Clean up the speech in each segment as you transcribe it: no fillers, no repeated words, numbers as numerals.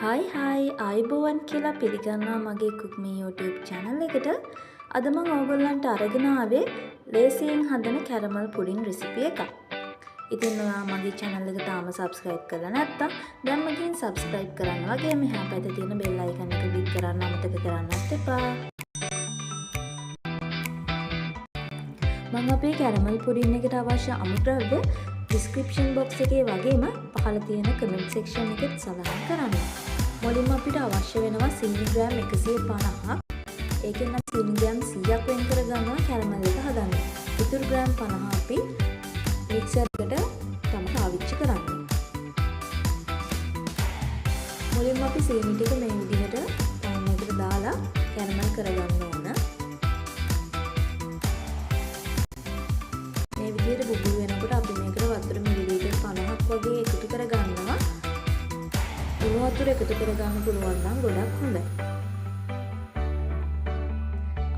හයි ආයිබෝවන් කියලා පිළිගන්නවා මගේ කුක්මී YouTube channel එකට. අද මම ඕගොල්ලන්ට අරගෙන ආවේ ලේසියෙන් හදන කැරමල් පුඩින් රෙසිපි එකක්. ඉතින් ඔයා මගේ channel එක තාම subscribe කරලා නැත්නම් දැන්ම ගිහින් subscribe කරන්න. වගේම එහා පැත්තේ තියෙන bell icon එක click කරන්න අමතක කරන්නත් එපා. මම අපේ කැරමල් පුඩින් එකට අවශ්‍ය අමුද්‍රව්‍ය description box එකේ වගේම පහළ තියෙන comment section එකෙත් සඳහන් කරන්න. මුලින්ම අපිට අවශ්‍ය වෙනවා සීනි ග්‍රෑම් 150ක්. ඒකෙන් අපි සීනි ග්‍රෑම් 100ක් වෙන් කර ගන්නවා කැරමල් එක හදන්න. ඉතුරු ග්‍රෑම් 50 අපි මික්සර් එකට තමයි පාවිච්චි කරන්නේ. මුලින්ම අපි සීනි ටික මේ විදිහට pan එකට දාලා කැරමල් කරගන්න ඕන. මේ විදිහට බුබුලු වෙනකොට අපි මේකට වතුර මිලිලීටර් 50ක් වගේ එකතු කර ගන්නවා. උණු වතුර එකතු කර ගන්න පුළුවන් නම් ගොඩක් හොඳයි.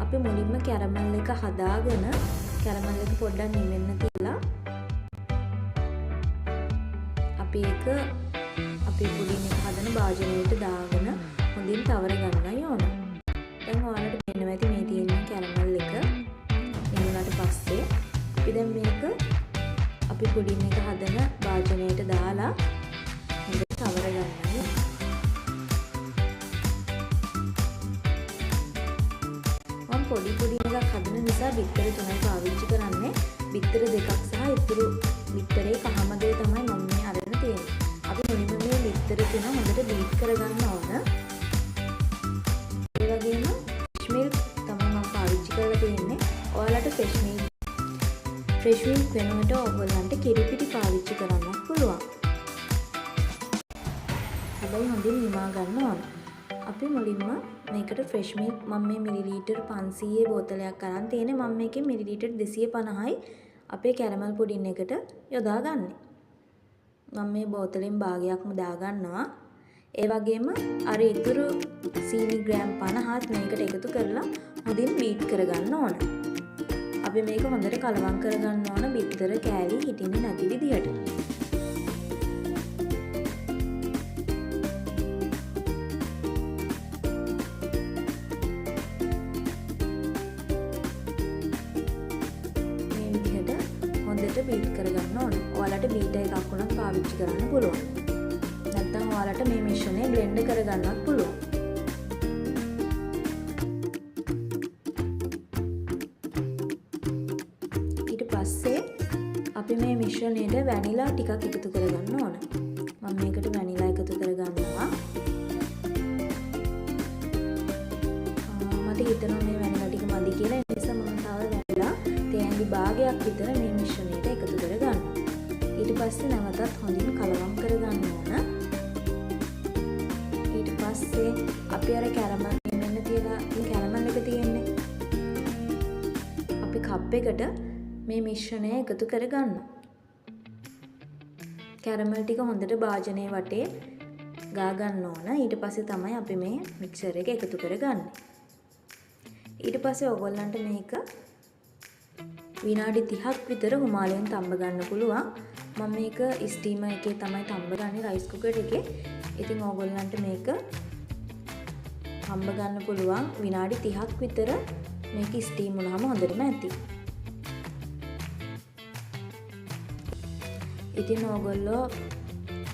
අපි මුලින්ම කැරමල් එක හදාගෙන කැරමල් එක පොඩ්ඩක් නිවෙන්න තියලා අපි ඒක අපේ පුඩින් එක හදන භාජනයට දාගෙන හොඳින් තවර ගන්නයි ඕන. දැන් ඔයාලට පේනවා ඇති මේ තියෙන කැරමල් එක නිවුණාට පස්සේ අපි දැන් මේක අපි පුඩින් එක හදන භාජනයට දාලා හොඳට තවර ගන්නයි. මම පොඩි පුඩින් එකක් හදන නිසා බිත්තර 3යි පාවිච්චි කරන්නේ. බිත්තර 2ක් සහ ඉතුරු බිත්තරේ කහමදේ තමයි මම මේ අරගෙන තියෙන්නේ. අපි මුලින්ම මේ බිත්තර 3 හොඳට බීට් කරගන්න ඕන. ඒ වගේම ෆ්‍රෙෂ් මිල්ක් තමයි මම පාවිච්චි කරලා තියෙන්නේ. ඔයාලට ෆ්‍රෙෂ් මිල්ක් වෙනුවට ඔයගොල්ලන්ට කිරි පිටි පාවිච්චි කරන්නත් පුළුවන්. හැබැයි හොඳින් නිමා ගන්න ඕන. අපි මුලින්ම මේකට ෆ්‍රෙෂ් මිල්ක් මම මේ මිලිලීටර් 500 බෝතලයක් අරන් තියෙන්නේ. මම මේකේ මිලිලීටර් 250යි අපේ කැරමල් පුඩින් එකට යොදා ගන්නෙ. මම මේ බෝතලෙන් භාගයක්ම දා ගන්නවා. ඒ වගේම අර ඉතුරු සීනි ග්‍රෑම් 50ත් මේකට එකතු කරලා හොඳින් බීට් කරගන්න ඕන. අපි මේක හොඳට කලවම් කරගන්න ඕන බිත්තර කෑලි හිටින්නේ නැති විදිහට. මේ විදිහට හොඳට බීට් කරගන්න ඕන. ඔයාලට බීටර් එකක් වුණත් පාවිච්චි කරන්න පුළුවන්. නැත්නම් ඔයාලට මේ මිශ්‍රණය බ්ලෙන්ඩ් කරගන්නත් පුළුවන්. පස්සේ අපි මේ මිශ්‍රණයට වැනිලා ටිකක් එකතු කරගන්න ඕන. මම මේකට වැනිලා එකතු කරගන්නවා. මට හිතෙනවා මේ වැනිලා ටික මදි කියලා. ඒ නිසා මම තව වැනිලා තේ භාගයක් විතර මේ මිශ්‍රණයට එකතු කරගන්නවා. ඊට පස්සේ නැවතත් හොඳින් කලවම් කරගන්න ඕන. ඊට පස්සේ අපි අර කැරමල් මෙන්න තියලා මේ කැරමල් එක තියෙන්නේ. අපි කප් එකට මේ මිශ්‍රණය එකතු කරගන්න. කැරමල් ටික හොඳට භාජනයේ වටේ ගා ගන්න ඕන. ඊට පස්සේ තමයි අපි මේ මික්සර් එක එකතු කරගන්නේ. ඊට පස්සේ ඔයගොල්ලන්ට මේක විනාඩි 30ක් විතර හුමාලෙන් තම්බ ගන්න පුළුවන්. මම මේක ස්ටීමර් එකේ තමයි තම්බ ගන්නේ, රයිස් කුකර් එකේ. ඉතින් ඔයගොල්ලන්ට මේක තම්බ ගන්න පුළුවන් විනාඩි 30ක් විතර මේක ස්ටීම් වුණාම හොඳටම ඇති. ඉතින් ඕගොල්ලෝ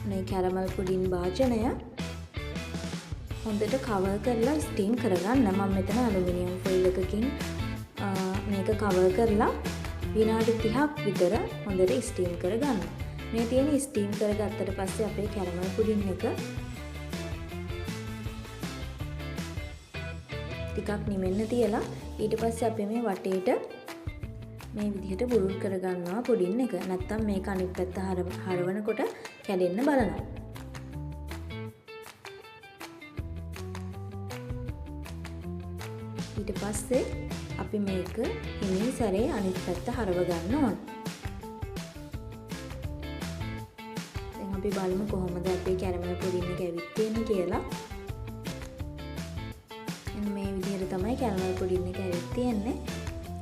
මේ කැරමල් පුඩින් භාජනය හොඳට කවර් කරලා ස්ටීම් කරගන්න. මම මෙතන ඇලුමිනියම් ෆොයිල් එකකින් මේක කවර් කරලා විනාඩි 30ක් විතර හොඳට ස්ටීම් කරගන්න. මේ තියෙන ස්ටීම් කරගත්තට පස්සේ අපේ කැරමල් පුඩින් එක ටිකක් නිවෙන්න තියලා ඊට පස්සේ අපි මේ වටේට මේ විදිහට බුරුල් කරගන්නවා පුඩින් එක. නැත්තම් මේක අනිත් පැත්ත හරවනකොට කැඩෙන්න බලනවා. ඊට පස්සේ අපි මේක හිමින් සැරේ අනිත් පැත්ත හරව ගන්න ඕන. දැන් අපි බලමු කොහොමද අපේ කැරමල් පුඩින් එක ඇවිත් තියෙන්නේ කියලා. එන්න මේ විදිහට තමයි කැරමල් පුඩින් එක ඇවිත් තියෙන්නේ.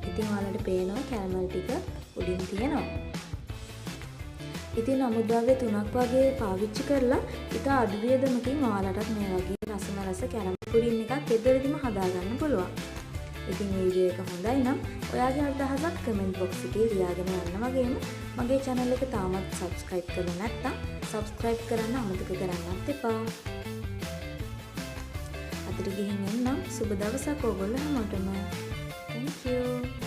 ඉතින් ඔයාලට පේනවා කැරමල් ටික උඩින් තියෙනවා. ඉතින් අමුද්‍රව්‍ය 3ක් වගේ පාවිච්චි කරලා ඉතා අඩු වියදමකින් ඔයාලටත් මේ වගේ රස කැරමල් පුඩින් එකක් ගෙදරදිම හදාගන්න පුළුවන්. ඉතින් වීඩියෝ එක හොඳයි නම් ඔයාගේ අදහසක් කමෙන්ට් බොක්ස් එකේ ලියාගෙන යන්න වගේම මගේ channel එක තාමත් subscribe කරලා නැත්නම් subscribe කරන්න අමතක කරන්නත් එපා. අදට ගිහින් එන්නම්. සුබ දවසක් ඔයගොල්ලෝ හැමෝටම. Thank you.